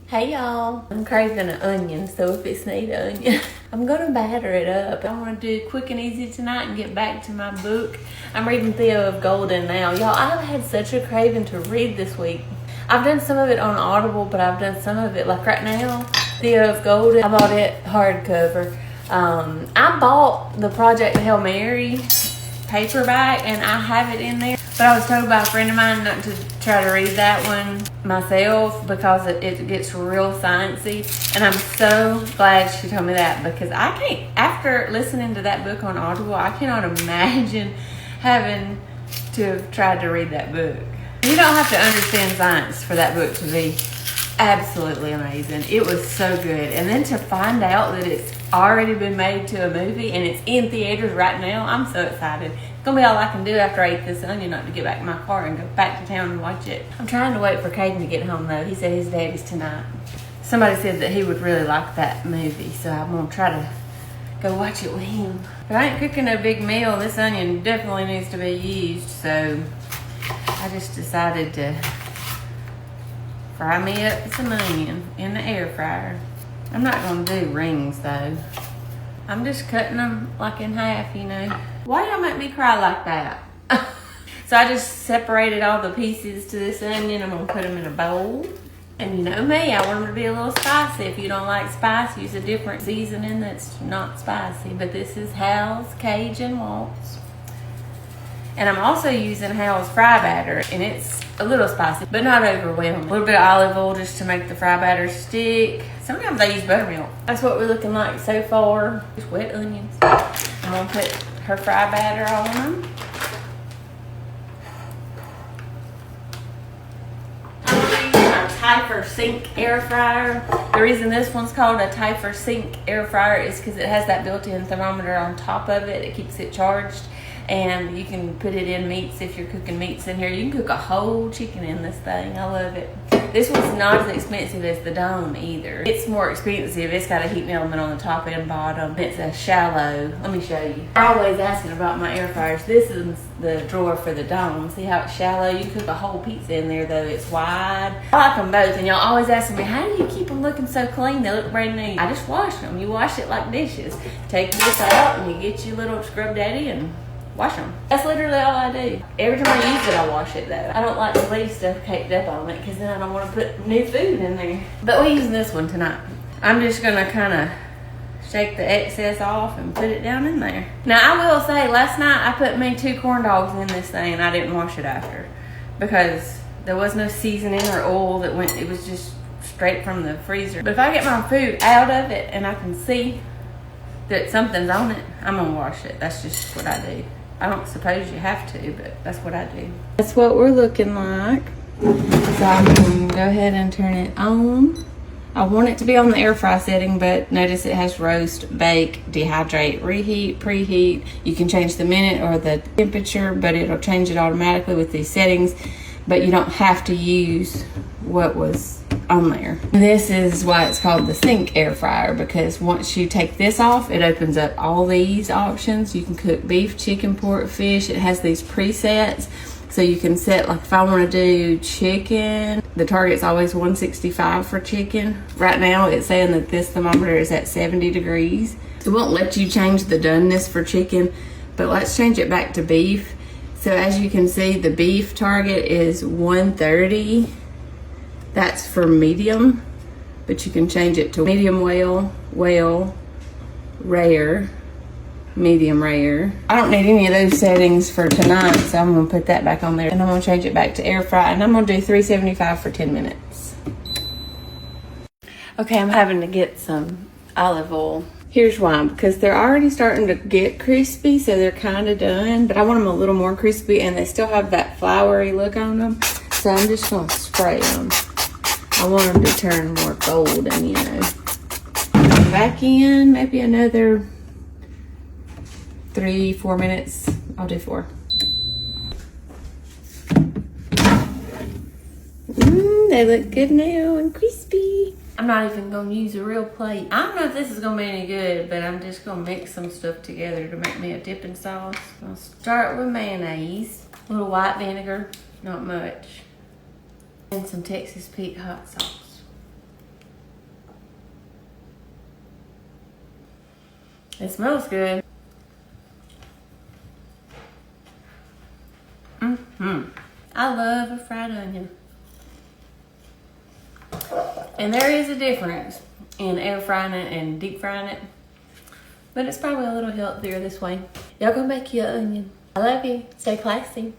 Hey y'all, I'm craving an onion, so if it's need onion, I'm gonna batter it up. I wanna do quick and easy tonight and get back to my book. I'm reading Theo of Golden now. Y'all, I've had such a craving to read this week. I've done some of it on Audible, but I've done some of it, like right now, Theo of Golden. I bought it hardcover. I bought the Project Hail Mary paperback and I have it in there. But I was told by a friend of mine not to try to read that one myself because it gets real sciencey. And I'm so glad she told me that, because I can't, after listening to that book on Audible, I cannot imagine having to have tried to read that book. You don't have to understand science for that book to be absolutely amazing. It was so good. And then to find out that it's already been made to a movie and it's in theaters right now, I'm so excited. It's gonna be all I can do after I eat this onion up to get back in my car and go back to town and watch it. I'm trying to wait for Caden to get home though. He said his daddy's tonight. Somebody said that he would really like that movie, so I'm gonna try to go watch it with him. But I ain't cooking a big meal. This onion definitely needs to be used, so I just decided to fry me up some onion in the air fryer. I'm not gonna do rings though. I'm just cutting them like in half, you know. Why y'all make me cry like that? So I just separated all the pieces to this onion. I'm gonna put them in a bowl. And you know me, I want them to be a little spicy. If you don't like spice, use a different seasoning that's not spicy. But this is Hal's Cajun Waltz. And I'm also using Hal's fry batter, and it's a little spicy, but not overwhelming. A little bit of olive oil just to make the fry batter stick. Sometimes I use buttermilk. That's what we're looking like so far. Just wet onions. I'm gonna put her fry batter on them. I'm using a Tyfer Sink air fryer. The reason this one's called a Tyfer Sink air fryer is because it has that built-in thermometer on top of it. It keeps it charged. And you can put it in meats if you're cooking meats in here. You can cook a whole chicken in this thing. I love it. This one's not as expensive as the Dome either. It's more expensive. It's got a heating element on the top and bottom. It's a shallow. Let me show you. They're always asking about my air fryers. This is the drawer for the Dome. See how it's shallow? You can cook a whole pizza in there though. It's wide. I like them both. And y'all always asking me, how do you keep them looking so clean? They look brand new. I just wash them. You wash it like dishes. Take this out and you get your little scrub daddy and wash them. That's literally all I do. Every time I use it, I wash it though. I don't like to leave stuff caked up on it because then I don't want to put new food in there. But we're using this one tonight. I'm just gonna kind of shake the excess off and put it down in there. Now I will say, last night I put me 2 corn dogs in this thing and I didn't wash it after because there was no seasoning or oil that went, it was just straight from the freezer. But if I get my food out of it and I can see that something's on it, I'm gonna wash it. That's just what I do. I don't suppose you have to, but that's what I do. That's what we're looking like. So I'm going to go ahead and turn it on. I want it to be on the air fry setting, but notice it has roast, bake, dehydrate, reheat, preheat. You can change the minute or the temperature, but it'll change it automatically with these settings. But you don't have to use what was on there. This is why it's called the Sink air fryer, because once you take this off, it opens up all these options. You can cook beef, chicken, pork, fish. It has these presets, so you can set, like if I want to do chicken, the target's always 165 for chicken. Right now it's saying that this thermometer is at 70 degrees. It won't let you change the doneness for chicken, but let's change it back to beef. So as you can see, the beef target is 130. That's for medium, but you can change it to medium well, rare, medium rare. I don't need any of those settings for tonight, so I'm gonna put that back on there. And I'm gonna change it back to air fry, and I'm gonna do 375 for 10 minutes. Okay, I'm having to get some olive oil. Here's why, because they're already starting to get crispy, so they're kind of done, but I want them a little more crispy, and they still have that floury look on them, so I'm just gonna spray them. I want them to turn more golden, you know. Back in, maybe another 3-4 minutes. I'll do 4. They look good now and crispy. I'm not even gonna use a real plate. I don't know if this is gonna be any good, but I'm just gonna mix some stuff together to make me a dipping sauce. I'll start with mayonnaise, a little white vinegar, not much, and some Texas Pete hot sauce. It smells good. I love a fried onion. And there is a difference in air frying it and deep frying it. But it's probably a little healthier this way. Y'all go make your onion. I love you. Stay classy.